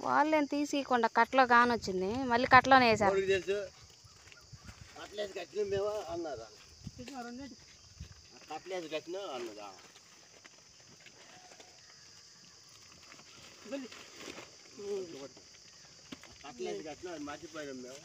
వాళ్ళేం తీసికుండా కట్టలో కానొచ్చింది, మళ్ళీ కట్టలోనే వేసారు. మర్చిపోయాం మేము.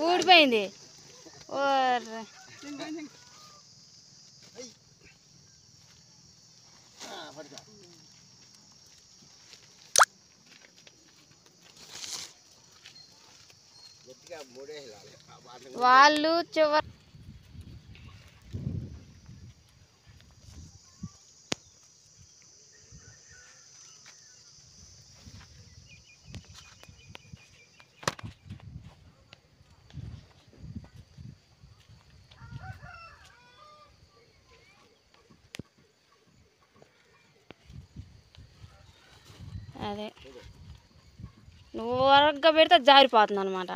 ఊడిపోయింది. వాళ్ళు చివరి అదే నువ్వు వరగ్గా పెడితే జారిపోతుంది అనమాట.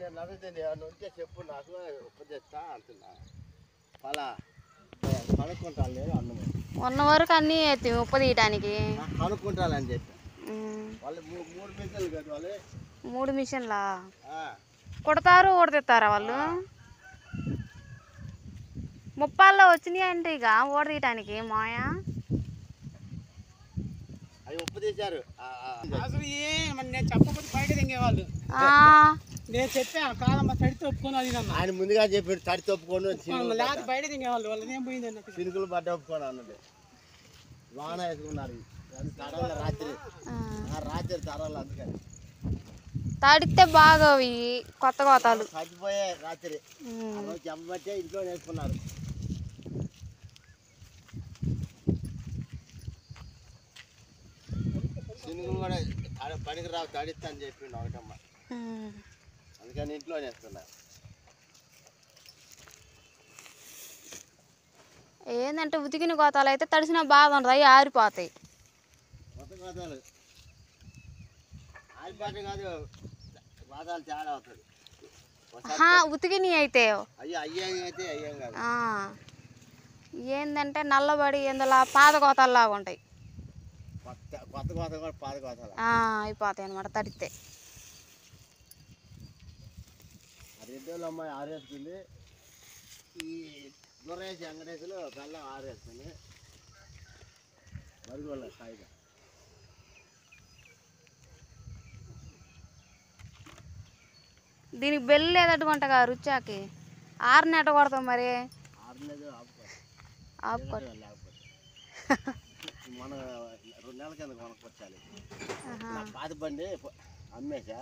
నేను అడుగుతుంది ఉంటే చెప్పు, నాకు ఉపదేశిస్తా అంటున్నా. అలా కనుక్కుంటాను లేదు అన్నమే ఉన్న వరకు అన్నీ ఉప్పు తీయటానికి కనుక్కుంటానని చెప్పి వాళ్ళు 3 మిషన్లు కదా. వాళ్ళు 3 మిషన్లా కుడతారు, ఊడతీస్తారా వాళ్ళు? ముప్పాల్లో వచ్చినాయి అంటే ఇక ఊడ తీయటానికి మాయా అవి ఉప్పు తీశారు. అసలు నేను చెప్పకపోతే బయట తింగేవాళ్ళు. నేను చెప్పా కాదమ్మా తడితే ఒప్పుకొని అది ఆయన ముందుగా చెప్పాడు, తడితే ఒప్పుకోను లేకపోతే బయట తింగేవాళ్ళు. వాళ్ళు ఏం పోయింది అన్నట్టు సినుకులు పడ్డ ఒప్పుకోను అన్నది. వాన వేసుకున్నారు తడవల రాత్రి తడవలు. అందుకని తడితే బాగా కొత్త కోతాలు చచ్చిపోయాయి రాత్రి. చెప్పబట్టే ఇంట్లో వేసుకున్నారు. సినుకులు కూడా పనికి రావు, తడిస్తా అని చెప్పిండు ఒకటమ్మ. అందుకని ఇంట్లో వేస్తున్నారు. ఏంటంటే ఉతికిన కోతాలు అయితే తడిసిన బాధ ఉండదు, అవి ఆరిపోతాయి. కొత్త కోతాలు ఆరిపోతే కాదు, కోతాలు తేడా అవుతుంది. ఉతికినవి అయితే అయితే అయ్యాం కాదు. ఏంటంటే నల్లబడి ఇందులో పాత కోతాల్లాగా ఉంటాయి. కొత్త కోత కూడా పాత కోతాలు అయిపోతాయి అనమాట తడితే. రెడ్డోళ్ళు అమ్మాయి ఆరేస్తుంది, ఈ దొరేసి వెంకటేశ్వరు బెల్లం ఆరేస్తుంది. మరుగుళ్ళ స్థాయిగా దీనికి బెల్లు లేదట్టుకుంటా రుచాకి 6 నెట కొడతాం మరి. 6 నెలలు ఆపుకోవాలి మన 2 నెలల కింద కొనుక్కొచ్చాలి. పాత బండి అమ్మేసా